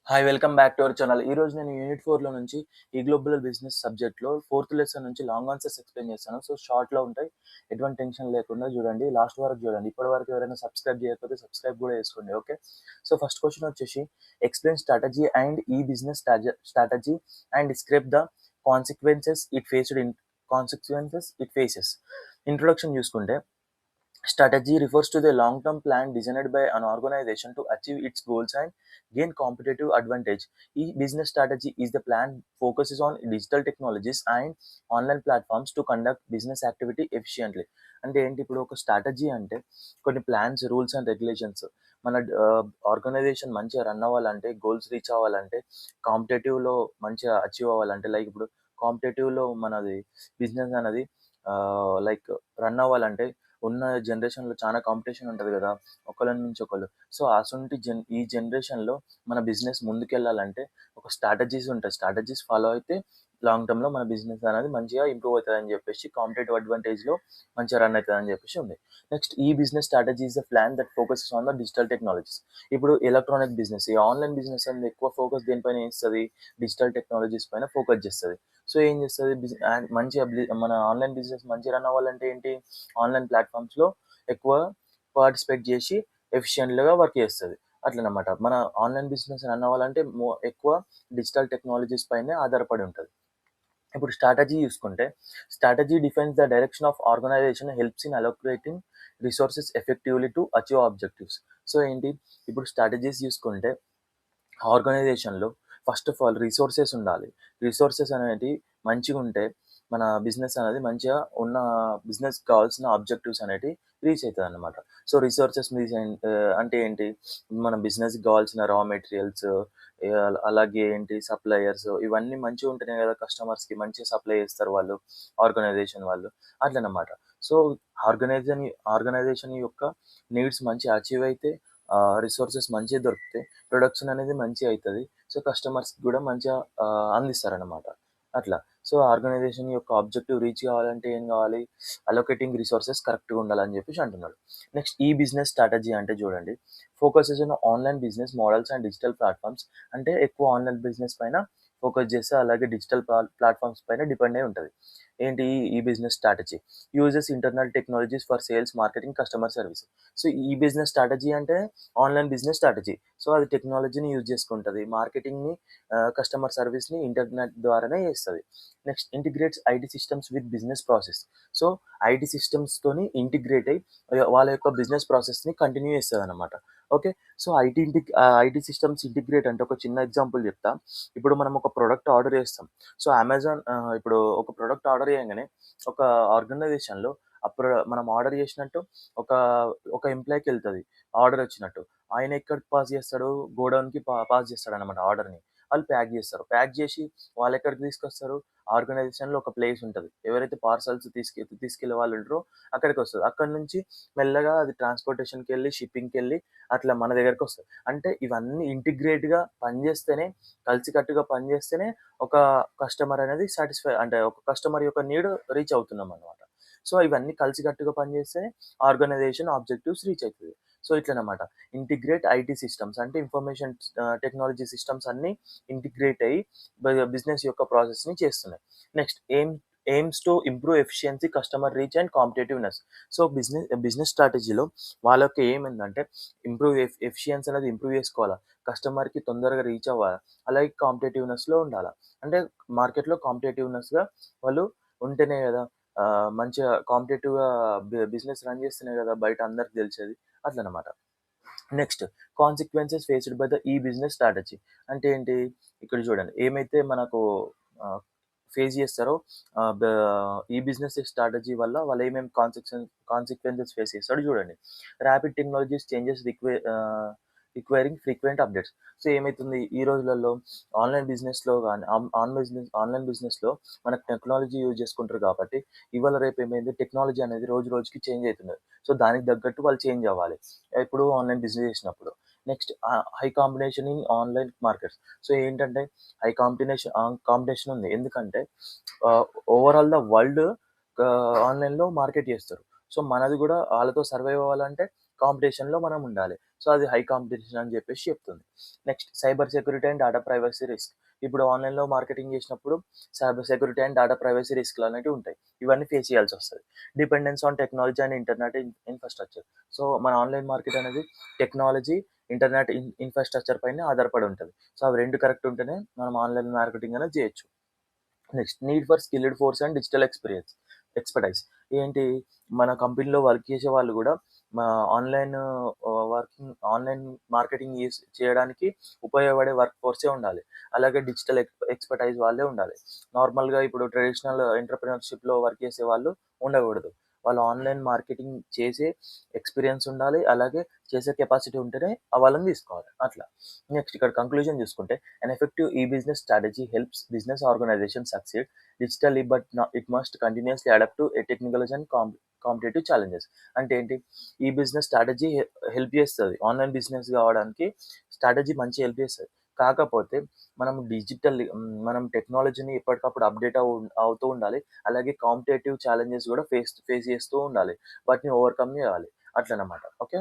Hi! Welcome back to our channel. ఈరోజు నేను unit 4లో నుంచి ఈ గ్లోబల్ బిజినెస్ సబ్జెక్ట్‌లో ఫోర్త్ లెసన్ నుంచి లాంగ్ ఆన్సర్స్ ఎక్స్‌ప్లెయిన్ చేస్తాను. సో, షార్ట్‌లో ఉంటాయి. ఎటువంటి టెన్షన్ లేకుండా చూడండి. లాస్ట్ వరకు చూడండి. ఇప్పటి వరకు ఎవరైనా సబ్స్క్రైబ్ చేయకపోతే సబ్స్క్రైబ్ కూడా చేసుకోండి. ఓకే. సో, ఫస్ట్ క్వెషన్ వచ్చేసి ఎక్స్‌ప్లెయిన్ స్ట్రాటజీ అండ్ ఈ business strategy and describe the consequences it faced in consequences it faces. Introduction చూసుకుంటే strategy refers to the long-term plan designed by an organization to achieve its goals and gain competitive advantage. E-business strategy is the plan focuses on digital technologies and online platforms to conduct business activity efficiently. అంటే ఏంటి ఇప్పుడు ఒక strategy అంటే కొన్ని plans, rules and regulations మన organisation మంచిగా run అవ్వాలంటే, goals reach అవ్వాలంటే, కాంపిటేటివ్‌లో మంచిగా అచీవ్ అవ్వాలంటే లైక్ ఇప్పుడు కాంపిటేటివ్‌లో మనది బిజినెస్ అనేది లైక్ రన్ అవ్వాలంటే ఉన్న జనరేషన్‌లో చాలా కాంపిటీషన్ ఉంటది గదా! ఒకళ్ళని మించి ఒకళ్ళు. సో, అసొంటి ఈ జనరేషన్‌లో మన బిజినెస్ ముందుకెళ్ళాలంటే ఒక స్ట్రాటజీస్ ఉంటాయి. స్ట్రాటజీస్ ఫాలో అయితే లాంగ్ టర్మ్‌లో మన బిజినెస్ అనేది మంచిగా ఇంప్రూవ్ అవుతదని జెప్పేసి కాంపిటేటివ్ అడ్వాంటేజ్‌లో మంచిగా రన్ అయితదని జెప్పేసి ఉంది. నెక్స్ట్ ఈ business strategy is the plan that focuses on the digital technologies. ఇప్పుడు ఎలక్ట్రానిక్ బిజినెస్, ఈ ఆన్‌లైన్ బిజినెస్ అనేది ఎక్కువ ఫోకస్ దేనిపైన చేస్తది? డిజిటల్ టెక్నాలజీస్ పైన ఫోకస్ జేస్తది. సో, ఏం జేస్తది మంచిగా మన ఆన్‌లైన్ బిజినెస్ మంచిగా రన్ అవ్వాలంటే ఏంటి? ఆన్‌లైన్ ప్లాట్‌ఫామ్స్‌లో ఎక్కువ పార్టిసిపేట్ జేసి ఎఫిషియెంట్‌గా వర్క్ చేస్తది. అట్లనమాట. మన ఆన్‌లైన్ బిజినెస్ రన్ అవ్వాలంటే ఎక్కువ డిజిటల్ టెక్నాలజీస్ పైనే ఆధారపడి ఉంటది. ఇప్పుడు స్ట్రాటజీ చూసుకుంటే, strategy defines the direction of organization helps in allocating resources effectively to achieve objectives. So, ఏంటి? ఇప్పుడు స్ట్రాటజీస్ చూసుకుంటే ఆర్గనైజేషన్‌లో ఫస్ట్ ఆఫ్ ఆల్ రిసోర్సెస్ ఉండాలి. రిసోర్సెస్ అనేటివి మంచిగుంటే మన బిజినెస్ అనేది మంచిగా ఉన్న బిజినెస్‌కి కావాల్సిన ఆబ్జెక్టివ్స్ అనేటివి రీచ్ అయితదనమాట. సో, రిసోర్సెస్ అంటే ఏంటి? మన బిజినెస్‌కి కావాల్సిన రా మెటీరియల్స్ అలాగే ఏంటి సప్లయర్స్ ఇవన్నీ మంచిగుంటేనే కదా కస్టమర్స్‌కి మంచిగా సప్లై చేస్తారు వాళ్ళు, ఆర్గనైజేషన్ వాళ్ళు. అట్లనమాట. సో, ఆర్గనైజేషన్ యొక్క నీడ్స్ మంచిగా అచీవ్ అయితే రిసోర్సెస్ మంచిగా దొరికితే ప్రొడక్షన్ అనేది మంచిగా అయితది. సో, కస్టమర్స్‌కి గూడా మంచిగా అందిస్తారనమాట. అట్లా. సో, ఆర్గనైజేషన్ యొక్క ఆబ్జెక్టివ్ రీచ్ కావాలంటే ఏం గావాలి? అలోకేటింగ్ రిసోర్సెస్ కరెక్ట్‌గా ఉండాలని జెప్పేసి అంటున్నాడు. నెక్స్ట్ ఈ బిజినెస్ స్ట్రాటజీ అంటే చూడండి, focuses on online business models and digital platforms. అంటే ఎక్కువ ఆన్‌లైన్ బిజినెస్ పైన ఫోకస్ చేస్తే, అలాగే డిజిటల్ ప్లాట్‌ఫార్మ్స్ పైన డిపెండ్ అయి ఉంటది. ఏంటి ఈ business strategy? Uses internal technologies for sales, marketing, customer service. So, ఈ బిజినెస్ స్ట్రాటజీ అంటే ఆన్‌లైన్ బిజినెస్ స్ట్రాటజీ. సో, అది టెక్నాలజీని యూజ్ చేసుకుంటది. మార్కెటింగ్‌ని కస్టమర్ సర్వీస్‌ని ఇంటర్నెట్ ద్వారానే చేస్తది. Next integrates IT systems with business process. So, IT సిస్టమ్స్‌తోని ఇంటిగ్రేట్ అయ్యి వాళ్ళ యొక్క బిజినెస్ ప్రాసెస్‌ని కంటిన్యూ చేస్తదనమాట. Okay. So, IT systems integrate అంటే ఒక చిన్న ఎగ్జాంపుల్ చెప్తా. ఇప్పుడు మనం ఒక ప్రొడక్ట్ ఆర్డర్ చేస్తాం. సో, ఇప్పుడు ఒక ప్రొడక్ట్ ఆర్డర్ చేయంగానే ఒక ఆర్గనైజేషన్‌లో మనం ఆర్డర్ చేసినట్టు ఒక ఒక ఎంప్లాయ్‌కెళ్తది ఆర్డర్ వచ్చినట్టు. ఆయన ఎక్కడికి పాస్ చేస్తాడు? గోడౌన్‌కి పాస్ చేస్తాడనమాట ఆర్డర్‌ని. వాళ్ళు ప్యాక్ చేస్తారు. ప్యాక్ చేసి వాళ్ళెక్కడికి తీసుకొస్తారు? ఆర్గనైజేషన్‌లో ఒక ప్లేస్ ఉంటది. ఎవరైతే పార్సెల్స్ తీసుకెళ్ళే వాళ్ళు ఉంటారో అక్కడికొస్తది. అక్కడి నుంచి మెల్లగా అది ట్రాన్స్‌పోర్టేషన్‌కెళ్ళి, షిప్పింగ్‌కెళ్ళి అట్లా మన దగ్గరకొస్తది. అంటే ఇవన్నీ ఇంటిగ్రేట్‌గా పనిచేస్తేనే, కలిసికట్టుగా పనిచేస్తేనే ఒక కస్టమర్ అనేది అంటే ఒక కస్టమర్ యొక్క నీడ్ రీచ్ అవుతున్నామనమాట. సో, ఇవన్నీ కలిసికట్టుగా పనిచేస్తేనే ఆర్గనైజేషన్ ఆబ్జెక్టివ్స్ రీచ్ అయితది. సో, ఇట్లనమాట. ఇంటిగ్రేట్ ఐటీ సిస్టమ్స్ అంటే ఇన్ఫర్మేషన్ టెక్నాలజీ సిస్టమ్స్ అన్నీ ఇంటిగ్రేట్ అయ్యి బిజినెస్ యొక్క ప్రాసెస్‌ని చేస్తున్నాయి. Next AIIMS to improve efficiency, customer reach and competitiveness. So, business స్ట్రాటజీలో వాళ్ళ యొక్క ఎయిమ్ ఏందంటే ఎఫిషియన్సీ అనేది ఇంప్రూవ్ చేసుకోవాలా. కస్టమర్‌కి తొందరగా రీచ్ అవ్వాలా. అలాగే కాంపిటేటివ్‌నెస్‌లో ఉండాలా. అంటే మార్కెట్‌లో కాంపిటేటివ్‌నెస్‌గా వాళ్ళు ఉంటేనే గదా! మంచిగా కాంపిటేటివ్‌గా బిజినెస్ రన్ చేస్తేనే గదా! బయట అందరికి తెలిసేది. అట్లనమాట. Next consequences faced by the e business strategy. అంటే ఏంటి? ఇక్కడ చూడండి. ఏమైతే మనకు ఆహ్, ఫేస్ చేస్తారో ఆహ్, బ ఈ బిజినెస్ స్ట్రాటజీ వల్ల వాళ్ళు ఏమేమి కాన్సిక్వెన్సెస్ ఫేస్ చేస్తాడో చూడండి. Rapid technologies changes requiring frequent updates. So, ఏమైతుంది ఈ రోజులలో ఆన్‌లైన్ బిజినెస్‌లో గాని ఆన్‌లైన్ బిజినెస్‌లో మనకు టెక్నాలజీ యూజ్ చేసుకుంటారు కాబట్టి, ఇవాళ రేపు ఏమైంది టెక్నాలజీ అనేది రోజు రోజుకి చేంజ్ అయితున్నది. సో, దానికి తగ్గట్టు వాళ్ళు చేంజ్ అవ్వాలి. ఎప్పుడు ఆన్‌లైన్ బిజినెస్ చేసినప్పుడు. Next high combination in online markets. So, ఏంటంటే కాంపిటీషన్ ఉంది. ఎందుకంటే ఆహ్, ఓవరాల్ ద వరల్డ్ ఆన్‌లైన్‌లో మార్కెట్ చేస్తారు. సో, మనది గూడా ఆళ్ళతో సర్వైవ్ అవ్వాలంటే కాంపిటీషన్‌లో మనం ఉండాలి. సో, అది హై కాంపిటీషన్ అని జెప్పేసి చెప్తుంది. Next cyber security and data privacy risk. ఇప్పుడు ఆన్‌లైన్‌లో మార్కెటింగ్ జేసినప్పుడు cyber security and data privacy రిస్క్‌లనేటివి ఉంటాయి. ఇవన్నీ ఫేస్ చేయాల్సొస్తది. Dependence on technology and internet infrastructure. So, మన ఆన్‌లైన్ మార్కెట్ అనేది టెక్నాలజీ, ఇంటర్నెట్ ఇన్‌ఫ్రాస్ట్రక్చర్ పైనే ఆధారపడి ఉంటది. సో, అవి 2 కరెక్ట్ ఉంటేనే మనం ఆన్‌లైన్ మార్కెటింగ్ అనేది జేయొచ్చు. Next need for skilled force and digital expertise. ఏంటి మన కంపెనీలో వర్క్ చేసే వాళ్ళు గూడా మా ఆన్‌లైన్ ఆన్‌లైన్ మార్కెటింగ్ చేయడానికి ఉపయోగపడే వర్క్ ఫోర్సే ఉండాలి. అలాగే డిజిటల్ ఎక్స్‌పర్టైజ్ వాళ్ళే ఉండాలి. నార్మల్‌గా ఇప్పుడు ట్రెడిషనల్ ఎంటర్‌ప్రెన్యూర్‌షిప్‌లో వర్క్ చేసే వాళ్ళు ఉండకూడదు. వాళ్ళు ఆన్‌లైన్ మార్కెటింగ్ చేసే ఎక్స్‌పీరియన్స్ ఉండాలి. అలాగే చేసే కెపాసిటీ ఉంటేనే వాళ్ళని తీసుకోవాలి అట్లా. నెక్స్ట్ ఇక్కడ కంక్లూజన్ చూసుకుంటే an effective e-business strategy helps business organizations succeed digitally, but it must continuously adapt to a technology and competitive challenges. అంటే ఏంటి? ఈ బిజినెస్ స్ట్రాటజీ హెల్ప్ చేస్తది. ఆన్‌లైన్ బిజినెస్ కావడానికి స్ట్రాటజీ మంచి హెల్ప్ చేస్తది. కాకపోతే మనం టెక్నాలజీని ఎప్పటికప్పుడు అప్‌డేట్ అవుతూ ఉండాలి. అలాగే కాంపిటేటివ్ ఛాలెంజెస్ కూడా ఫేస్ చేస్తూ ఉండాలి. వాటిని ఓవర్‌కమ్ చేయాలి. అట్లనమాట. Okay.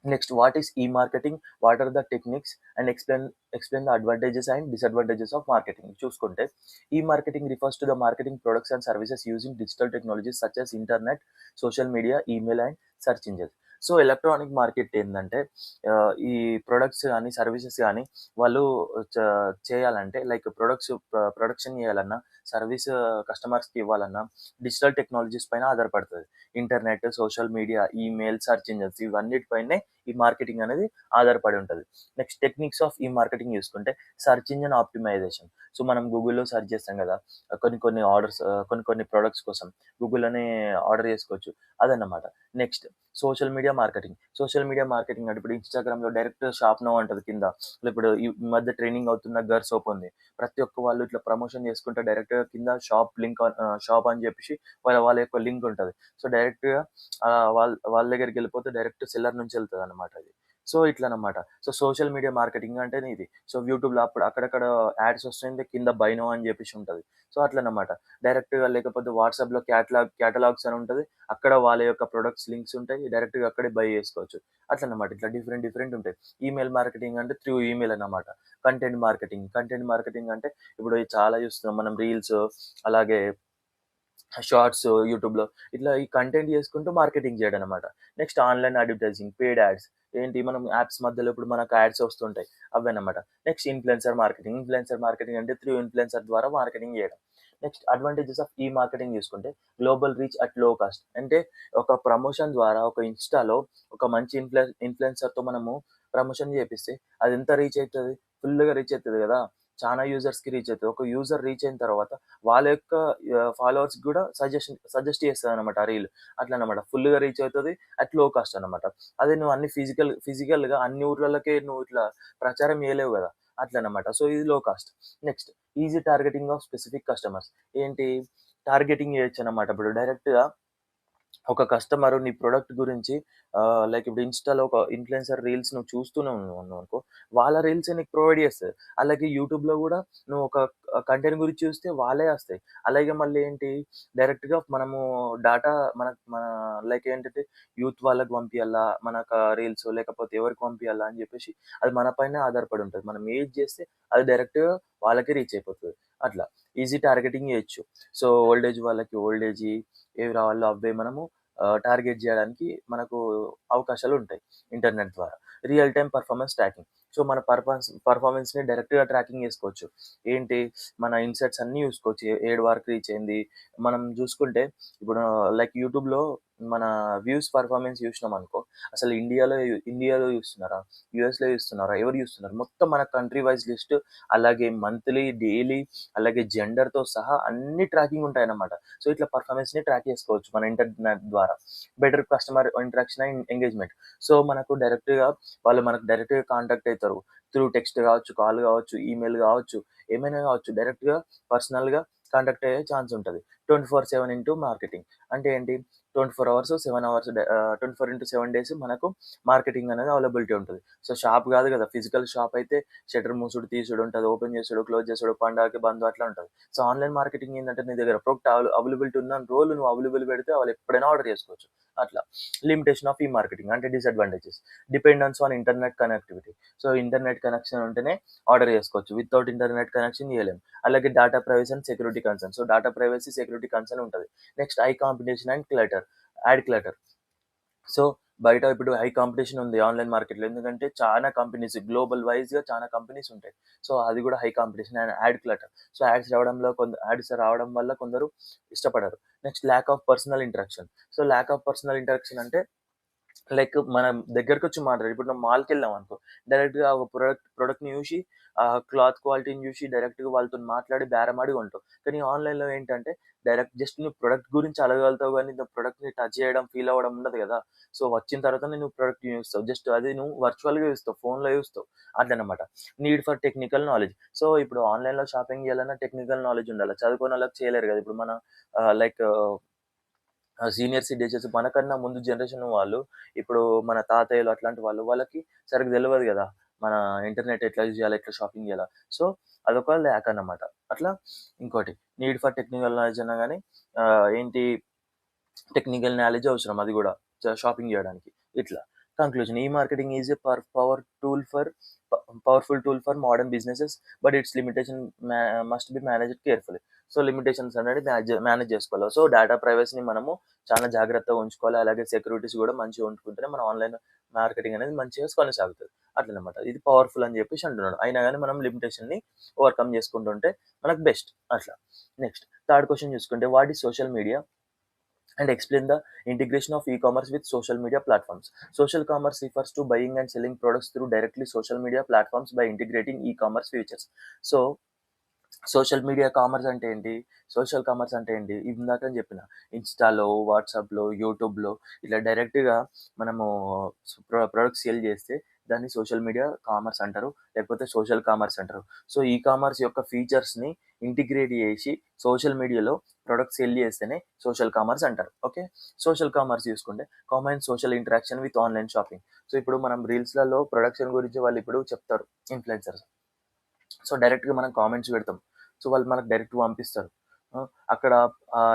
Next what is e marketing? What are the techniques? And explain the advantages and disadvantages of marketing. చూసుకుంటే e marketing refers to the marketing products and services using digital technologies such as internet, social media, email and search engines. So, electronic market ఏందంటే ఈ products గాని, services గాని వాళ్ళు చ చేయాలంటే like production చేయాలన్నా, service కస్టమర్స్‌కి ఇవ్వాలన్నా డిజిటల్ టెక్నాలజీస్ పైన ఆధారపడతది. Internet, social media, email, search engines ఇవన్నిటి పైనే ఈ మార్కెటింగ్ అనేది ఆధారపడి ఉంటది. Next techniques of e marketing చూసుకుంటే సెర్చ్ ఇంజిన్ ఆప్టిమైజేషన్. సో, మనం గూగుల్‌లో సెర్చ్ చేస్తాం గదా! కొన్ని కొన్ని ప్రొడక్ట్స్ కోసం గూగుల్‌లోనే ఆర్డర్ చేసుకోవచ్చు. అదన్నమాట. Next social media marketing. Social media marketing అంటే ఇప్పుడు ఇన్‌స్టాగ్రామ్‌లో డైరెక్ట్ షాప్ నౌ అంటది కింద. ఇప్పుడు ఈ మధ్య ట్రెండింగ్ అవుతున్న గర్ సోప్ ఉంది. ప్రతి ఒక్క వాళ్ళు ఇట్లా ప్రమోషన్ చేసుకుంటే డైరెక్ట్‌గా కింద షాప్ అని చెప్పేసి వాళ్ళ వాళ్ళ యొక్క లింక్ ఉంటది. సో, డైరెక్ట్‌గా వాళ్ళ దగ్గరికెళ్ళిపోతే డైరెక్ట్ సెల్లర్ నుంచి ఎళ్తదనమాట అది. సో, ఇట్లనమాట. సో, సోషల్ మీడియా మార్కెటింగ్ అంటేనే ఇది. సో, యూట్యూబ్‌లో అప్పుడు అక్కడక్కడ యాడ్స్ వస్తుంటే కింద బై నౌ అని జెప్పేసి ఉంటది. సో, అట్లనమాట. డైరెక్ట్‌గా లేకపోతే వాట్సాప్‌లో క్యాటలాగ్స్ అని ఉంటది. అక్కడ వాళ్ళ యొక్క ప్రొడక్ట్స్ లింక్స్ ఉంటాయి. డైరెక్ట్‌గా అక్కడే బై చేసుకోవచ్చు. అట్లనమాట. ఇట్లా డిఫరెంట్ డిఫరెంట్ ఉంటాయి. ఈమెయిల్ మార్కెటింగ్ అంటే త్రూ ఈమెయిల్ అన్నమాట. కంటెంట్ మార్కెటింగ్ అంటే ఇప్పుడు చాలా చూస్తున్నాం మనం రీల్స్ అలాగే షార్ట్స్ యూట్యూబ్‌లో ఇట్లా ఈ కంటెంట్ చేసుకుంటూ మార్కెటింగ్ చేయడం అనమాట. Next online advertising, paid ads. ఏంటి మనం యాప్స్ మధ్యలో ఇప్పుడు మనకు యాడ్స్ వస్తుంటాయి. అవన్నమాట. నెక్స్ట్ ఇన్‌ఫ్లుయెన్సర్ మార్కెటింగ్ అంటే త్రూ ఇన్‌ఫ్లుయెన్సర్ ద్వారా మార్కెటింగ్ చేయడం. Next advantages of e marketing చూసుకుంటే గ్లోబల్ రీచ్ అట్ లో కాస్ట్. అంటే ఒక ప్రమోషన్ ద్వారా ఒక ఇన్‌స్టాలో ఒక మంచి ఇన్‌ఫ్లుయెన్సర్‌తో మనము ప్రమోషన్ చేపిస్తే అది ఎంత రీచ్ అయితది? ఫుల్‌గా రీచ్ అయితది కదా! చానా యూజర్స్‌కి రీచ్ అయితది. ఒక యూజర్ రీచ్ అయిన తర్వాత వాళ్ళ యొక్క ఫాలోవర్స్‌కి గూడా సజెస్ట్ చేస్తదనమాట ఆ రీల్. అట్లనమాట. ఫుల్‌గా రీచ్ అవుతది. అట్ లో కాస్ట్ అనమాట. అదే నువ్వు అన్ని ఫిజికల్‌గా అన్ని ఊర్లల్లకి నువ్వు ఇట్లా ప్రచారం చేయలేవు గదా! అట్లనమాట. సో, ఇది లో cost. Next easy targeting of specific customers. ఏంటి టార్గెటింగ్ చేయొచ్చనమాట. ఇప్పుడు డైరెక్ట్‌గా ఒక కస్టమర్ నీ ప్రొడక్ట్ గురించి లైక్ ఇప్పుడు ఇన్‌స్టాలో ఒక ఇన్‌ఫ్లుయెన్సర్ రీల్స్ నువ్వు చూస్తూనే ఉన్నావనుకో, వాళ్ళ రీల్సే నీకు ప్రొవైడ్ చేస్తది. అలాగే యూట్యూబ్‌లో గూడా నువ్వు ఒక కంటెంట్ గురించి చూస్తే వాళ్ళే వస్తాయి. అలాగే మళ్ళీ ఏంటి డైరెక్ట్‌గా మనము డాటా మన లైక్ ఏంటంటే యూత్ వాళ్ళకి పంపియాలా, మనకా రీల్స్ లేకపోతే ఎవరికి పంపియాలా అని జెప్పేసి అది మన పైనే ఆధారపడి ఉంటది. మనం ఏది జేస్తే అది డైరెక్ట్‌గా వాళ్ళకే రీచ్ అయిపోతది. అట్లా ఈజీ టార్గెటింగ్ జేయొచ్చు. సో, ఓల్డ్ ఏజ్ వాళ్ళకి ఓల్డ్ ఏజీ ఏవి రావాలో అవే మనము టార్గెట్ జేయడానికి మనకు అవకాశాలుంటాయి ఇంటర్నెట్ ద్వారా. Real time performance tracking. So, మన పర్ఫార్మెన్స్‌ని డైరెక్ట్‌గా ట్రాకింగ్ జేసుకోవచ్చు. ఏంటి మన ఇన్‌సైట్స్ అన్నీ జూసుకోవచ్చు. ఏడు వరకు రీచ్ అయింది. మనం జూసుకుంటే ఇప్పుడు లైక్ యూట్యూబ్‌లో మన వ్యూస్ పర్ఫార్మెన్స్ జూసినామనుకో, అసలు ఇండియాలో జూస్తున్నారా? యూఎస్‌లో జూస్తున్నారా? ఎవరు జూస్తున్నారు? మొత్తం మన కంట్రీ వైస్ లిస్ట్ అలాగే మంత్లీ, డైలీ అలాగే జెండర్‌తో సహా అన్ని ట్రాకింగ్ ఉంటాయన్నమాట. సో, ఇట్లా పర్ఫార్మెన్స్‌ని ట్రాక్ చేసుకోవచ్చు మన ఇంటర్నెట్ ద్వారా. Better customer interaction and engagement. So, వాళ్ళు మనకు డైరెక్ట్‌గా కాంటాక్ట్ అయితారు. త్రూ టెక్స్ట్ గావచ్చు, కాల్ గావచ్చు, ఈమెయిల్ గావచ్చు, ఏమైనా గావచ్చు. డైరెక్ట్‌గా పర్సనల్‌గా కాంటాక్ట్ అయ్యే ఛాన్స్ ఉంటది. 24/7 ఇంటూ మార్కెటింగ్. అంటే ఏంటి 24 అవర్స్, 7 అవర్స్ 24/7 డేస్ మనకు మార్కెటింగ్ అనేది అవైలబిలిటీ ఉంటది. సో, షాప్ గాదు గదా! ఫిజికల్ షాప్ అయితే షట్టర్ మూసుడు, తీసుడు ఉంటది. ఓపెన్ చేసుడు, క్లోజ్ చేసుడు, పండగకి బంద్ అట్లా ఉంటది. సో, ఆన్‌లైన్ మార్కెటింగ్ ఏందంటే నీ దగ్గర ప్రొడక్ట్ అవైలబిలిటీ ఉన్నన్ని రోజులు నువ్వు అవైలబుల్ పెడితే వాళ్ళు ఎప్పుడైనా ఆర్డర్ చేసుకోవచ్చు. అట్లా. లిమిటేషన్ ఆఫ్ ఈ మార్కెటింగ్ అంటే disadvantages. Dependence on internet connectivity. So, internet connection ఉంటేనే ఆర్డర్ చేసుకోవచ్చు. వితౌట్ ఇంటర్నెట్ కనెక్షన్ చేయలేం. అలాగే data privacy and security concern. So, data privacy, security concern ఉంటది. Next high competition and ad clutter. So, బయట ఇప్పుడు high competition ఉంది online మార్కెట్‌లో. ఎందుకంటే చానా కంపెనీస్ గ్లోబల్ వైస్‌గా చానా కంపెనీస్ ఉంటాయి. సో, అది కూడా high competition and ad clutter. So, ads రావడం వల్ల కొందరు ఇష్టపడరు. Next lack of personal interaction. So, lack of personal interaction అంటే మనం దగ్గరకొచ్చి మాట్లాడి ఇప్పుడు మనం మాల్‌కెళ్ళామనుకో, డైరెక్ట్‌గా ఒక ప్రొడక్ట్‌ని చూసి, క్లాత్ క్వాలిటీని చూసి డైరెక్ట్‌గా వాళ్ళతోని మాట్లాడి బేరమాడి కొంటావు. కానీ ఆన్‌లైన్‌లో ఏంటంటే డైరెక్ట్ జస్ట్ నువ్వు ప్రొడక్ట్ గురించి అడగలుగుతావు గానీ, నువ్వు ప్రొడక్ట్‌ని టచ్ చేయడం, ఫీల్ అవ్వడం ఉండదు గదా! సో, వచ్చిన తర్వాతనే నువ్వు ప్రొడక్ట్‌ని చూస్తావు. జస్ట్ అది నువ్వు వర్చువల్‌గా చూస్తావు. ఫోన్‌లో చూస్తావు. అట్లనమాట. Need for technical knowledge. So, ఇప్పుడు ఆన్‌లైన్‌లో షాపింగ్ చేయాలన్నా టెక్నికల్ నాలెడ్జ్ ఉండాల. చదువుకోనోళ్ళకి చేయలేరు గదా! ఇప్పుడు మన లైక్ సీనియర్ సిటిజన్స్ మనకన్నా ముందు జనరేషన్ వాళ్ళు, ఇప్పుడు మన తాతయ్యలు అట్లాంటి వాళ్ళకి సరిగ్గా తెలవదు గదా! మన ఇంటర్నెట్ ఎట్లా యూజ్ చేయాలి? ఎట్లా షాపింగ్ చేయాలా? సో, అదొక ల్యాక్ అన్నమాట. అట్లా ఇంకోటి నీడ్ ఫర్ టెక్నికల్ నాలెడ్జ్ అన్నా గాని ఏంటి టెక్నికల్ నాలెడ్జ్ అవసరం అది గూడా. షాపింగ్ జేయడానికి. ఇట్లా. Conclusion e marketing is a powerful tool for modern businesses. But its limitation may must be managed carefully. So, limitations అనేది మేనేజ్ జేసుకోవాలి. సో, డేటా ప్రైవసీని మనము చాలా జాగ్రత్తగా ఉంచుకోవాలి. అలాగే సెక్యూరిటీస్ గూడా మంచిగా ఉంచుకుంటేనే మన ఆన్‌లైన్ మార్కెటింగ్ అనేది మంచిగా కొనసాగుతది. అట్లనమాట. ఇది పవర్‌ఫుల్ అని జెప్పేసి అంటున్నాడు. అయినా గాని మనం లిమిటేషన్‌ని ఓవర్‌కమ్ జేసుకుంటుంటే మనకు బెస్ట్ అట్లా. నెక్స్ట్ థర్డ్ క్వెషన్ చూసుకుంటే what is social media? And explain the integration of e-commerce with social media platforms. Social commerce refers to buying and selling products through directly social media platforms by integrating e-commerce features. So, social media commerce అంటే ఏంటి? Social commerce అంటే ఏంటి? ఇందాకనే చెప్పిన. ఇన్‌స్టాలో, వాట్సాప్‌లో, యూట్యూబ్‌లో ఇట్లా డైరెక్ట్‌గా మనము ప్రొడక్ట్స్ సేల్ చేస్తే దాన్ని సోషల్ మీడియా కామర్స్ అంటారు. లేకపోతే సోషల్ కామర్స్ అంటారు. సో, ఈ కామర్స్ యొక్క ఫీచర్స్‌ని ఇంటిగ్రేట్ చేసి సోషల్ మీడియాలో ప్రొడక్ట్స్ సేల్ చేస్తేనే సోషల్ కామర్స్ అంటారు. ఓకే. సోషల్ కామర్స్ చూసుకుంటే common social interaction with online shopping. So, ఇప్పుడు మనం రీల్స్‌లలో ప్రొడక్షన్ గురించి వాళ్ళు ఇప్పుడు చెప్తారు ఇన్‌ఫ్లుయెన్సర్స్. సో, డైరెక్ట్‌గా మనం కామెంట్స్ పెడతాం. సో, వాళ్ళు మనకు డైరెక్ట్‌గా పంపిస్తారు. అక్కడ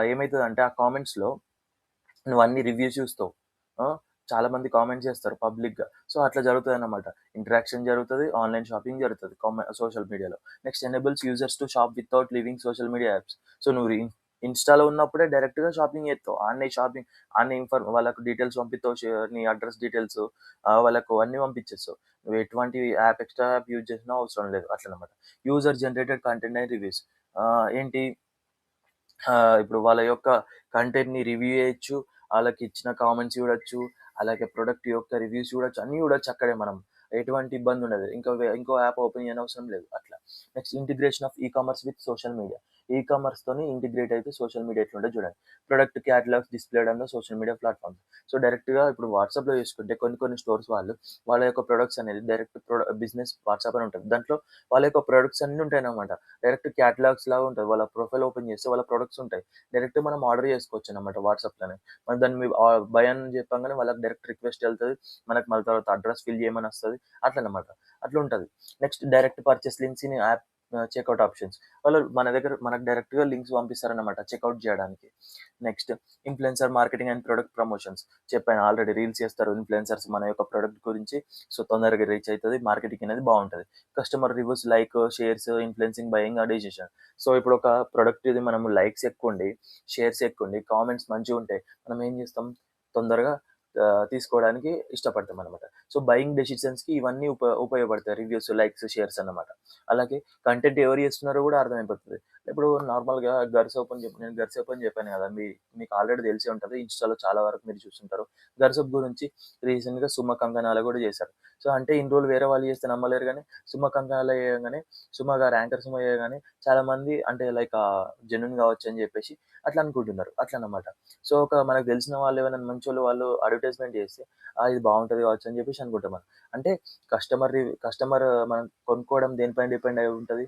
ఏమైతదంటే ఆ కామెంట్స్‌లో నువ్వన్ని రివ్యూస్ చూస్తావు. ఆ! చాలా మంది కామెంట్స్ చేస్తారు పబ్లిక్‌గా. సో, అట్లా జరుగుతదనమాట. ఇంటరాక్షన్ జరుగుతది. ఆన్‌లైన్ షాపింగ్ జరుగుతది. సోషల్ మీడియాలో. Next enables users to shop without leaving social media apps. So, నువ్వు ఇన్‌స్టాలో ఉన్నప్పుడే డైరెక్ట్‌గా షాపింగ్ చేస్తావు. ఆడనే వాళ్ళకు డీటెయిల్స్ పంపిస్తావు. నీ అడ్రెస్ డీటెయిల్స్ వాళ్ళకు అన్నీ పంపించేస్తావు. నువ్వు ఎటువంటి ఎక్స్‌ట్రా యాప్ యూజ్ చేసిన అవసరం లేదు. అట్లనమాట. User generated content and reviews. ఏంటి ఇప్పుడు వాళ్ళ యొక్క కంటెంట్‌ని రివ్యూ చేయొచ్చు. ఆళ్ళకిచ్చిన కామెంట్స్ చూడొచ్చు. అలాగే ప్రొడక్ట్ యొక్క రివ్యూస్ చూడొచ్చు. అన్నీ చూడొచ్చు అక్కడే మనం. ఎటువంటి ఇబ్బందుండదు. ఇంకో యాప్ ఓపెన్ చేయనవసరం లేదు. అట్లా. Next integration of e commerce with social media. ఈ-కామర్స్‌తోని ఇంటిగ్రేట్ అయితే సోషల్ మీడియా ఎట్లుంటదో చూడండి. Product catalogues displayed on the social media platforms. So, డైరెక్ట్‌గా ఇప్పుడు వాట్సాప్‌లో చూసుకుంటే కొన్ని స్టోర్స్ వాళ్ళు వాళ్ళ యొక్క ప్రొడక్ట్స్ అనేది డైరెక్ట్ బిజినెస్ వాట్సాప్ అని ఉంటది. దాంట్లో వాళ్ళ యొక్క ప్రొడక్ట్స్ అన్నీ ఉంటాయన్నమాట. డైరెక్ట్ క్యాటలాగ్స్ లాగా ఉంటది. వాళ్ళ ప్రొఫైల్ ఓపెన్ చేస్తే వాళ్ళ ప్రొడక్ట్స్ ఉంటాయి. డైరెక్ట్ మనం ఆర్డర్ చేసుకోవచ్చనమాట వాట్సాప్‌లోనే. మనం దాన్ని బై అని చెప్పంగానే వాళ్ళకి డైరెక్ట్ రిక్వెస్ట్ ఎళ్తది. మనకు మళ్ళీ తర్వాత అడ్రెస్ ఫిల్ చేయమని వస్తది. అట్లనమాట. అట్లుంటది. Next direct purchase links in app checkout options. వాళ్ళు మనకు డైరెక్ట్‌గా లింక్స్ పంపిస్తారనమాట చెక్‌ఔట్ చేయడానికి. Next influencer marketing and product promotions. చెప్పాను ఆల్రెడీ రీల్స్ చేస్తారు ఇన్‌ఫ్లుయెన్సర్స్ మన యొక్క ప్రొడక్ట్ గురించి. సో, తొందరగా రీచ్ అయితది. మార్కెటింగ్ అనేది బావుంటది. Customer reviews like, shares influencing buying are decision. So, ఇప్పుడు ఒక ప్రొడక్ట్ ఇది మనం లైక్స్ ఎక్కువుండి, షేర్స్ ఎక్కువుండి, కామెంట్స్ మంచిగుంటే మనం ఏం చేస్తాం? తొందరగా తీసుకోవడానికి ఇష్టపడతామనమాట. సో, బయింగ్ డెసిషన్స్‌కి ఇవన్నీ ఉపయోగపడతాయి. రివ్యూస్, లైక్స్, షేర్స్ అన్నమాట. అలాగే కంటెంట్ ఎవరు చేస్తున్నారో కూడా అర్థమైపోతది. ఇప్పుడు నార్మల్‌గా నేను గర్ సోప్ అని చెప్పాను కదా! మీకు ఆల్రెడీ తెలిసే ఉంటది. ఇన్‌స్టాలో చాలా వరకు మీరు చూసుంటారు. గర్ సోప్ గురించి రీసెంట్‌గా సుమ కంగనాల కూడా చేశారు. సో, అంటే ఇన్ని రోజులు వేరే వాళ్ళు చేస్తే నమ్మలేరు గానీ, సుమ కంగనాల చేయంగానే, సుమ గారు యాంకర్ సుమ చేయంగానే చాలామంది అంటే లైక్ జెన్యూన్ కావచ్చు అని చెప్పేసి అట్లా అనుకుంటున్నారు. అట్లనమాట. సో, మనకు తెలిసిన వాళ్ళు ఎవరైనా మంచోళ్ళు వాళ్ళు అడ్వర్టైజ్‌మెంట్ చేస్తే, ఇది బావుంటది కావచ్చు అని చెప్పేసి అనుకుంటాం మనం. అంటే కస్టమర్ మనం కొనుక్కోవడం దేనిపైన డిపెండ్ అయి ఉంటది.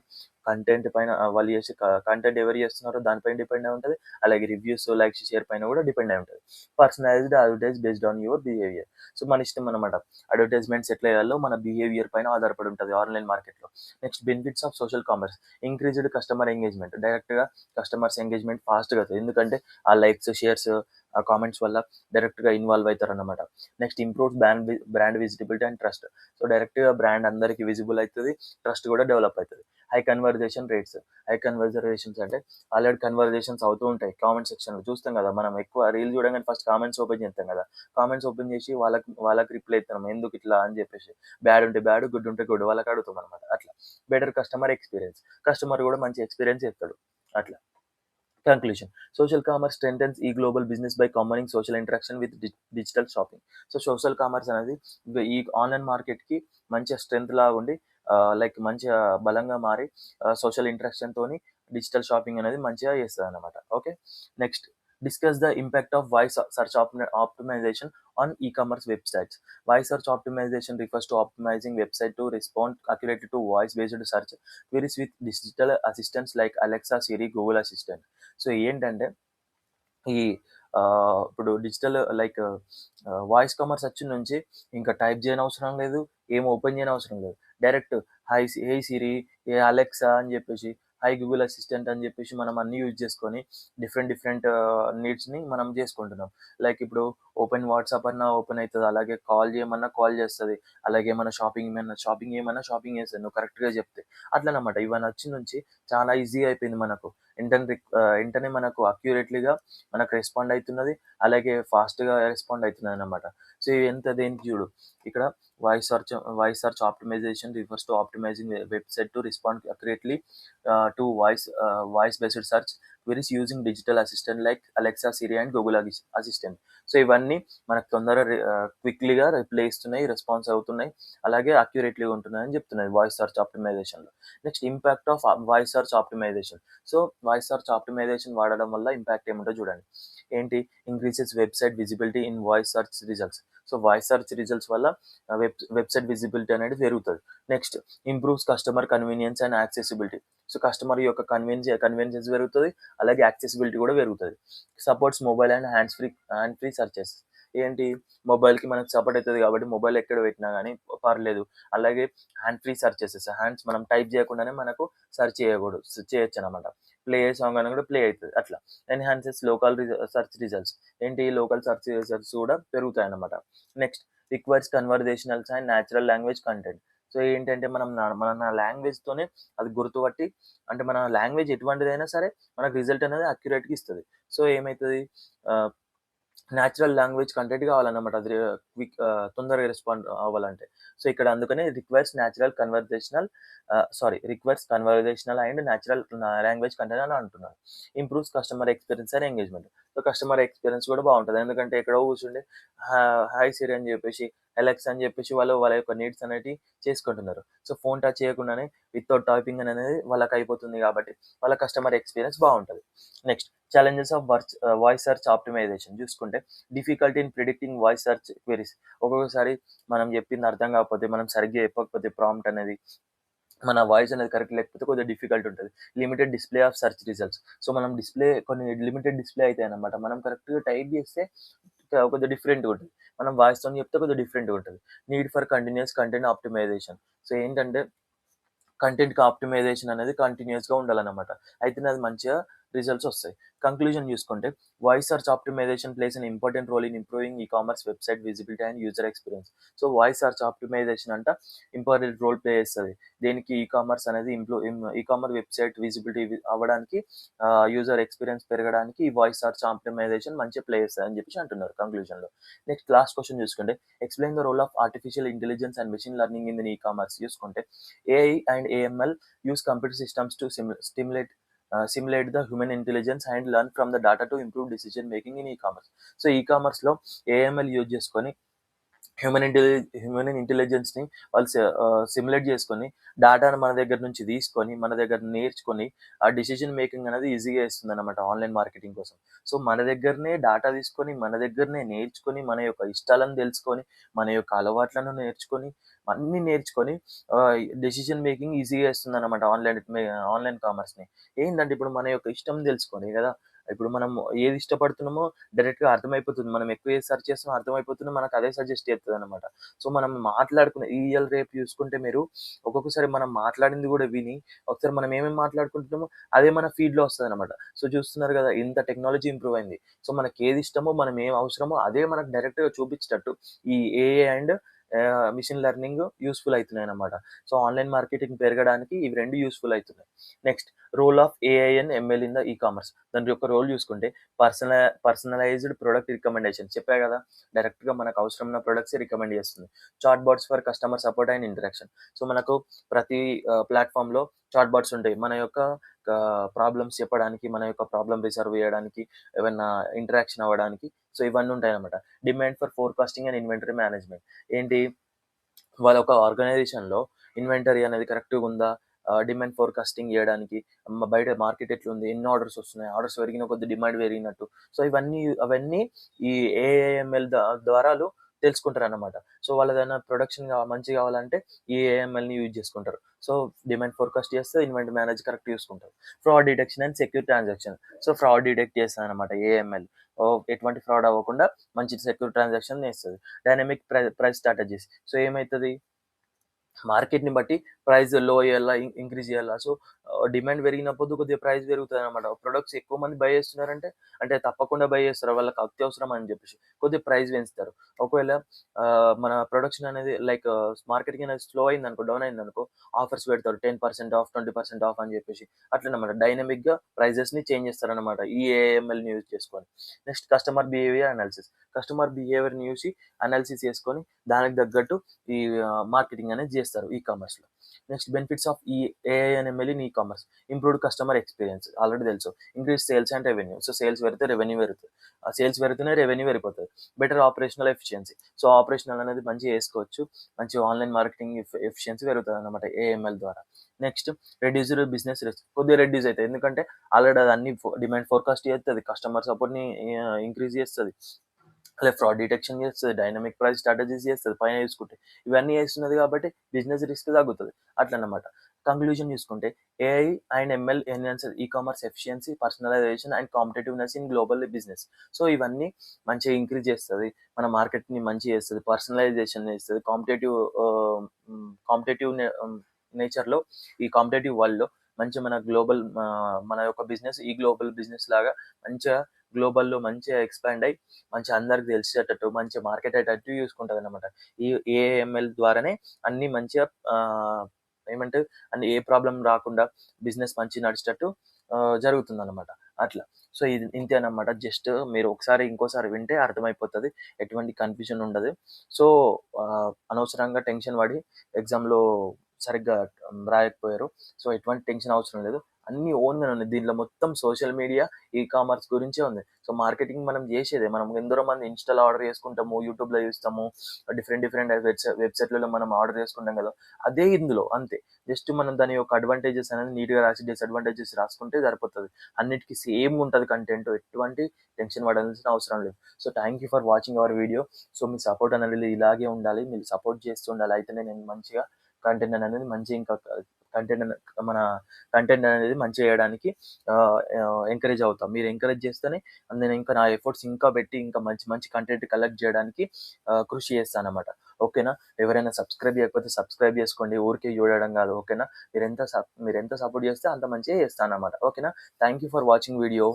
కంటెంట్ పైన వాళ్ళు చేసే కంటెంట్ ఎవరు చేస్తున్నారో దానిపైన డిపెండ్ అయి ఉంటది. అలాగే రివ్యూస్, లైక్స్, షేర్ పైన కూడా డిపెండ్ అయి ఉంటది. Personalised advertise based on your behaviour. So, మన ఇష్టం అన్నమాట. అడ్వర్టైజ్‌మెంట్స్ ఎట్లా చేయాలో మన బిహేవియర్ పైన ఆధారపడి ఉంటది ఆన్‌లైన్ మార్కెట్‌లో. Next benefits of social commerce. Increased customer engagement. డైరెక్ట్‌గా కస్టమర్స్ ఎంగేజ్‌మెంట్ ఫాస్ట్‌గా అవుతది. ఎందుకంటే ఆ లైక్స్, షేర్స్ ఆ కామెంట్స్ వల్ల డైరెక్ట్‌గా ఇన్వాల్వ్ అయితారనమాట. Next improves brand visibility and trust. So, డైరెక్ట్‌గా బ్రాండ్ అందరికి విజిబుల్ అయితది. ట్రస్ట్ కూడా డెవలప్ అయితది. High conversation rates. High conversations అంటే ఆల్రెడీ కన్వర్జేషన్స్ అవుతూ ఉంటాయి. కామెంట్ సెక్షన్‌లో చూస్తాం కదా! మనం ఎక్కువ రీల్ చూడంగానే ఫస్ట్ కామెంట్స్ ఓపెన్ చేస్తాం కదా! కామెంట్స్ ఓపెన్ చేసి వాళ్ళకి రిప్లై ఇస్తాం. ఎందుకిట్లా అని చెప్పేసి. బ్యాడ్ ఉంటే బ్యాడ్, గుడ్ ఉంటే గుడ్ వాళ్ళకి అడుగుతామనమాట. అట్లా. Better customer experience. కస్టమర్ కూడా మంచి ఎక్స్‌పీరియన్స్ ఇస్తాడు. అట్లా. Conclusion. Social commerce strengthens e-global business by combining social interaction with digital shopping. So, social commerce అనేది ఈ ఆన్‌లైన్ మార్కెట్‌కి మంచిగా స్ట్రెంత్ లాగా ఉండి లైక్ మంచిగా బలంగా మారి సోషల్ ఇంటరాక్షన్‌తోని డిజిటల్ షాపింగ్ అనేది మంచిగా చేస్తదనమాట. Okay. Next discuss the impact of voice search optimization on e commerce websites. Voice search optimization refers to optimizing website to respond accurately to voice-based search queries with digital assistants like Alexa, Siri, Google Assistant. So, ఏంటంటే ఈ ఇప్పుడు digital like voice commerce వచ్చిన నుంచి ఇంకా type చేయనవసరం లేదు. ఏం open చేయనవసరం లేదు. డైరెక్ట్ హే సిరి, ఏ అలెక్సా అని చెప్పేసి, హై గూగుల్ అసిస్టెంట్ అని చెప్పేసి మనం అన్నీ యూజ్ చేసుకొని డిఫరెంట్ డిఫరెంట్ నీడ్స్‌ని మనం చేసుకుంటున్నాం. లైక్ ఇప్పుడు ఓపెన్ వాట్సాప్ అన్నా ఓపెన్ అయితది. అలాగే కాల్ చేయమన్నా కాల్ చేస్తది. అలాగే మన షాపింగ్ చేయమన్నా షాపింగ్ చేస్తది. నువ్వు కరెక్ట్‌గా చెప్తే. అట్లనమాట. ఇవన్నీ వచ్చిన నుంచి చాలా ఈజీ అయిపోయింది మనకు. వెంటనే మనకు అక్యురేట్‌లీగా మనకు రెస్పాండ్ అయితున్నది. అలాగే ఫాస్ట్‌గా రెస్పాండ్ అయితున్నదనమాట. సో, ఎంత దేనికి చూడు. ఇక్కడ voice search optimisation refers to optimising website to respond accurately to voice based search queries using digital assistant like Alexa, Siri and Google Assistant. So, ఇవన్నీ మనకు తొందరగా క్విక్‌లీగా రిప్లై ఇస్తున్నాయి, రెస్పాన్స్ అవుతున్నాయి. అలాగే అక్యురేట్‌లీగా ఉంటున్నాయని చెప్తున్నది వాయిస్ సెర్చ్ ఆప్టిమైజేషన్‌లో. Next impact of voice search optimization. So, voice search optimization వాడడం వల్ల ఇంపాక్ట్ ఏముంటదో చూడండి. ఏంటి? Increases website visibility in voice search results. So, voice search results వల్ల వెబ్‌సైట్ విజిబిలిటీ అనేది పెరుగుతది. Next improves customer convenience and accessibility. So, customer యొక్క convenience పెరుగుతది. అలాగే యాక్సెసిబిలిటీ కూడా పెరుగుతది. Supports mobile and hand free searches. ఏంటి? మొబైల్‌కి మనకు సపోర్ట్ అయితది కాబట్టి మొబైల్ ఎక్కడ పెట్టినా గానీ పర్లేదు. అలాగే హ్యాండ్ ఫ్రీ సెర్చెస్. మనం టైప్ చేయకుండానే మనకు సెర్చ్ చేయొచ్చనమాట. ప్లే ఏ సాంగ్ అని కూడా ప్లే అయితది. అట్లా. Enhances local search results. ఏంటి? లోకల్ సెర్చ్ రిజల్ట్స్ కూడా పెరుగుతాయన్నమాట. Next requires conversationals and natural language content. So, ఏంటంటే మన లాంగ్వేజ్‌తోనే అది గుర్తుపట్టి అంటే మన లాంగ్వేజ్ ఎటువంటిదైనా సరే మనకు రిజల్ట్ అనేది అక్యురేట్‌గా ఇస్తది. సో, ఏమైతది ఆహ్ నేచురల్ లాంగ్వేజ్ కంటెంట్ కావాలన్నమాట. అది తొందరగా రెస్పాండ్ అవ్వాలంటే. సో, ఇక్కడ అందుకనే requires conversational and natural language content అని అంటున్నారు. Improves customer experience and engagement. So, customer experience కూడా బావుంటది. ఎందుకంటే ఎక్కడో కూర్చుండి హాయ్ సిరి అని చెప్పేసి, అలెక్సా అని చెప్పేసి వాళ్ళ యొక్క నీడ్స్ అనేటివి చేసుకుంటున్నారు. సో, ఫోన్ టచ్ చేయకుండానే వితౌట్ టైపింగ్ అనేది వాళ్ళకయిపోతుంది కాబట్టి వాళ్ళ కస్టమర్ ఎక్స్‌పీరియన్స్ బావుంటది. Next challenges of voice search optimization చూసుకుంటే difficulty in predicting voice search queries. ఒక్కొక్కసారి మనం చెప్పింది అర్థం కాకపోతే, మనం సరిగ్గా చెప్పకపోతే ప్రాంప్ట్ అనేది మన వాయిస్ అనేది కరెక్ట్ లేకపోతే కొద్దిగా డిఫికల్ట్ ఉంటది. Limited display of search results. So, మనం కొన్ని లిమిటెడ్ డిస్‌ప్లే అయితాయన్నమాట. మనం కరెక్ట్‌గా టైప్ చేస్తే కొద్దిగా డిఫరెంట్‌గా ఉంటది. మనం వాయిస్‌తోని చెప్తే కొద్దిగా డిఫరెంట్‌గా ఉంటది. Need for continuous content optimisation. So, ఏంటంటే కంటెంట్‌కి ఆప్టిమైజేషన్ అనేది కంటిన్యూయస్‌గా ఉండాలన్నమాట. అయితేనే అది మంచిగా రిజల్ట్స్ వస్తాయి. కంక్లూజన్ చూసుకుంటే voice search optimisation plays an important role in improving e-commerce website visibility and user experience. So, voice search optimisation important role play చేస్తది. దేనికి? ఈ-కామర్స్ వెబ్‌సైట్ విజిబిలిటీ అవ్వడానికి యూజర్ ఎక్స్‌పీరియన్స్ పెరగడానికి ఈ వాయిస్ సెర్చ్ ఆప్టిమైజేషన్ మంచిగా play చేస్తది అని చెప్పేసి అంటున్నారు కంక్లూజన్‌లో. నెక్స్ట్ లాస్ట్ క్వెషన్ చూసుకుంటే explain the role of artificial intelligence and machine learning in e-commerce చూసుకుంటే AI and AML use computer systems to simulate the human intelligence and learn from the data to improve decision making in e-commerce. So, ఈ-కామర్స్‌లో AML use చేసుకొని human ఇంటెలిజెన్స్‌ని వాళ్ళు simulate చేసుకొని, డాటాను మన దగ్గర నుంచి తీసుకొని, మన దగ్గర నేర్చుకొని, ఆ డెసిషన్ మేకింగ్ అనేది ఈజీగా ఇస్తుందన్నమాట ఆన్‌లైన్ మార్కెటింగ్ కోసం. సో, మన దగ్గరనే డాటా తీసుకొని, మన దగ్గరనే నేర్చుకొని, మన యొక్క ఇష్టాలను తెలుసుకొని, మన యొక్క అలవాట్లను నేర్చుకొని, అన్నీ నేర్చుకొని డెసిషన్ మేకింగ్ ఈజీగా ఇస్తుందన్నమాట ఆన్‌లైన్ కామర్స్‌ని. ఏందంటే ఇప్పుడు మన యొక్క ఇష్టం తెలుసుకొని కదా! ఇప్పుడు మనం ఏది ఇష్టపడుతున్నామో డైరెక్ట్‌గా అర్థమైపోతుంది. మనం ఎక్కువ ఏది సెర్చ్ చేస్తామో అర్థమైపోతుంది. మనకు అదే సజెస్ట్ చేస్తదనమాట. సో, మనం మాట్లాడుకునే ఇయాల రేపు చూసుకుంటే మీరు ఒక్కొక్కసారి మనం మాట్లాడింది గూడా విని, ఒకసారి మనం ఏమేమి మాట్లాడుకుంటున్నామో అదే మన ఫీడ్‌లో వస్తదనమాట. సో, చూస్తున్నారు గదా! ఇంత టెక్నాలజీ ఇంప్రూవ్ అయింది. సో, మనకేది ఇష్టమో, మనం ఏం అవసరమో అదే మనకు డైరెక్ట్‌గా చూపించేటట్టు ఈ AI and machine learning useful అయితున్నాయన్నమాట. సో, ఆన్‌లైన్ మార్కెటింగ్ పెరగడానికి ఇవి 2 యూజ్‌ఫుల్ అయితున్నాయి. Next role of AI and ML in the e-commerce. దాని యొక్క రోల్ చూసుకుంటే పర్సనలైజ్డ్ ప్రొడక్ట్ రికమెండేషన్ చెప్పా గదా! డైరెక్ట్‌గా మనకు అవసరం ఉన్న ప్రొడక్ట్సే రికమెండ్ చేస్తుంది. Chat bots for customer support and interaction. So, మనకు ప్రతి ప్లాట్‌ఫార్మ్‌లో చాట్ బాట్స్ ఉంటాయి. మన యొక్క ప్రాబ్లమ్స్ చెప్పడానికి, మన యొక్క ప్రాబ్లమ్ రిసాల్వ్ చేయడానికి, ఏవన్నా ఇంటరాక్షన్ అవ్వడానికి. సో, ఇవన్నీ ఉంటాయన్నమాట. Demand for forecasting and inventory management. ఏంటి వాళ్ళ ఒక ఆర్గనైజేషన్‌లో ఇన్వెంటరీ అనేది కరెక్ట్‌గుందా? డిమాండ్ ఫోర్‌కాస్టింగ్ జేయడానికి బయట మార్కెట్ ఎట్లుంది? ఎన్ని ఆర్డర్స్ వస్తున్నాయి? ఆర్డర్స్ పెరిగిన కొద్దీ డిమాండ్ పెరిగినట్టు. సో, అవన్నీ ఈ ఏఐఎంఎల్ ద్వారాలు తెలుసుకుంటారనమాట. సో, వాళ్ళదేదైనా ప్రొడక్షన్ మంచిగా కావాలంటే ఈ ఏఐఎంఎల్‌ని యూజ్ చేసుకుంటారు. సో, డిమాండ్ ఫోర్‌కాస్ట్ చేస్తే ఇన్వెంటరీ మేనేజ్ కరెక్ట్ చూసుకుంటారు. Fraud detection and secure transaction. So, fraud detect చేస్తదనమాట ఏఐఎంఎల్. ఎటువంటి ఫ్రాడ్ అవ్వకుండా మంచి సెక్యూర్ ట్రాన్సాక్షన్ చేస్తది. Dynamic price strategies. సో, ఏమైతది? మార్కెట్‌ని బట్టి ప్రైస్ లో చేయాలా? ఇంక్రీజ్ చేయాలా? సో, డిమాండ్ పెరిగిన కొద్ది కొద్దిగా ప్రైస్ పెరుగుతదనమాట. ప్రొడక్ట్స్ ఎక్కువ మంది బై చేస్తున్నారంటే, అంటే తప్పకుండా బై చేస్తారు. వాళ్ళకి అత్యవసరం అని చెప్పేసి. కొద్దిగా ప్రైస్ పెంచుతారు. ఒకవేళ మన ప్రొడక్షన్ అనేది లైక్ మార్కెటింగ్ అనేది స్లో అయిందనుకో, డౌన్ అయిందనుకో, ఆఫర్స్ పెడతారు. 10% ఆఫ్, 20% ఆఫ్ అని చెప్పేసి. అట్లనమాట. డైనమిక్‌గా ప్రైజెస్‌ని చేంజ్ చేస్తారనమాట. ఈ ఏఐఎంఎల్‌ని యూజ్ చేసుకొని. Next customer behaviour analysis. Customer బిహేవియర్‌ని చూసి అనాలిసిస్ చేసుకొని దానికి తగ్గట్టు ఈ మార్కెటింగ్ అనేది చేస్తారు ఈ-కామర్స్‌లో. నెక్స్ట్ బెనిఫిట్స్ ఆఫ్ ఈ AI and ML in e-commerce. Improved customer experience already తెలుసు. Increase sales and revenue. So, sales పెరిగితే రెవెన్యూ పెరుగుతది. సేల్స్ పెరిగితేనే రెవెన్యూ పెరిగిపోతది. Better operational efficiency. So, operational అనేది మంచిగా చేసుకోవచ్చు. మంచిగా ఆన్‌లైన్ మార్కెటింగ్ ఎఫిషియన్సీ పెరుగుతదనమాట ఏఐఎంఎల్ ద్వారా. Next reduced business risk. కొద్దిగా రెడ్యూస్ అయితాయి. ఎందుకంటే ఆల్రెడీ అది అన్ని డిమాండ్ ఫోర్‌కాస్ట్ చేస్తది. కస్టమర్ సపోర్ట్‌ని ఇంక్రీజ్ చేస్తది. అలా ఫ్రాడ్ డిటెక్షన్ చేస్తది. డైనమిక్ ప్రైస్ స్ట్రాటజీస్ చేస్తది పైన చూసుకుంటే. ఇవన్నీ చేస్తున్నది కాబట్టి బిజినెస్ రిస్క్ తగ్గుతది. అట్లన్నమాట. కంక్లూజన్ చూసుకుంటే AI and ML enhances e-commerce efficiency, personalisation and competitiveness in global business. So, ఇవన్నీ మంచిగా ఇంక్రీజ్ చేస్తది. మన మార్కెట్‌ని మంచిగా చేస్తది. పర్సనలైజేషన్ చేస్తది. కాంపిటేటివ్ నేచర్‌లో ఈ కాంపిటేటివ్ వరల్డ్‌లో మంచిగా మన యొక్క బిజినెస్ ఈ గ్లోబల్ బిజినెస్ లాగా మంచిగా గ్లోబల్‌లో మంచిగా ఎక్స్‌పాండ్ అయ్యి మంచిగా అందరికి తెలిసేటట్టు, మంచిగా మార్కెట్ అయ్యేటట్టు చూసుకుంటదనమాట. ఈ ఏఐఎంఎల్ ద్వారానే అన్నీ మంచిగా ఏమంటారు అన్ని ఏ ప్రాబ్లమ్ రాకుండా బిజినెస్ మంచిగా నడిచేటట్టు జరుగుతుందనమాట. అట్లా. సో, ఇది ఇంతేననమాట. జస్ట్ మీరు ఒకసారి, ఇంకోసారి వింటే అర్థమైపోతది. ఎటువంటి కన్‌ఫ్యూజన్ ఉండదు. సో, అనవసరంగా టెన్షన్ పడి ఎగ్జామ్‌లో సరిగ్గా రాయకపోయారు. సో, ఎటువంటి టెన్షన్ అవసరం లేదు. అన్నీ ఓన్‌గానే ఉన్నాయి. దీంట్లో మొత్తం సోషల్ మీడియా, ఈ-కామర్స్ గురించే ఉంది. సో, మార్కెటింగ్ మనం జేసేదే. మనం ఎందరో మంది ఇన్‌స్టాలో ఆర్డర్ చేసుకుంటాము, యూట్యూబ్‌లో చూస్తాము. డిఫరెంట్ డిఫరెంట్ వెబ్‌సైట్‌లలో మనం ఆర్డర్ చేసుకుంటాం గదా! అదే ఇందులో అంతే. జస్ట్ మనం దాని యొక్క అడ్వాంటేజెస్ అనేది నీట్‌గా రాసి, డిసడ్వాంటేజెస్ రాసుకుంటే సరిపోతది. అన్నిటికి సేమ్‌గుంటది కంటెంట్. ఎటువంటి టెన్షన్ పడాల్సిన అవసరం లేదు. So, thank you for watching our video. So, me support అనేది ఇలాగే ఉండాలి. మీరు సపోర్ట్ చేస్తుండాలి. అయితేనే నేను మంచిగా కంటెంట్ అనేది మంచిగా ఇంకా కంటెంట్ అనే మన కంటెంట్ అనేది మంచిగా చేయడానికి ఎంకరేజ్ అవుతాం. మీరు ఎంకరేజ్ చేస్తేనే నేను ఇంకా నా ఎఫర్ట్స్ ఇంకా పెట్టి ఇంకా మంచి మంచి కంటెంట్ కలెక్ట్ చేయడానికి కృషి చేస్తానన్నమాట. ఓకేనా? ఎవరైనా సబ్స్క్రైబ్ చేయకపోతే సబ్స్క్రైబ్ చేసుకోండి. ఊరికే చూడడం కాదు. ఓకేనా? మీరెంత సపోర్ట్ చేస్తే అంత మంచిగా చేస్తానన్నమాట. ఓకేనా? Thank you for watching video.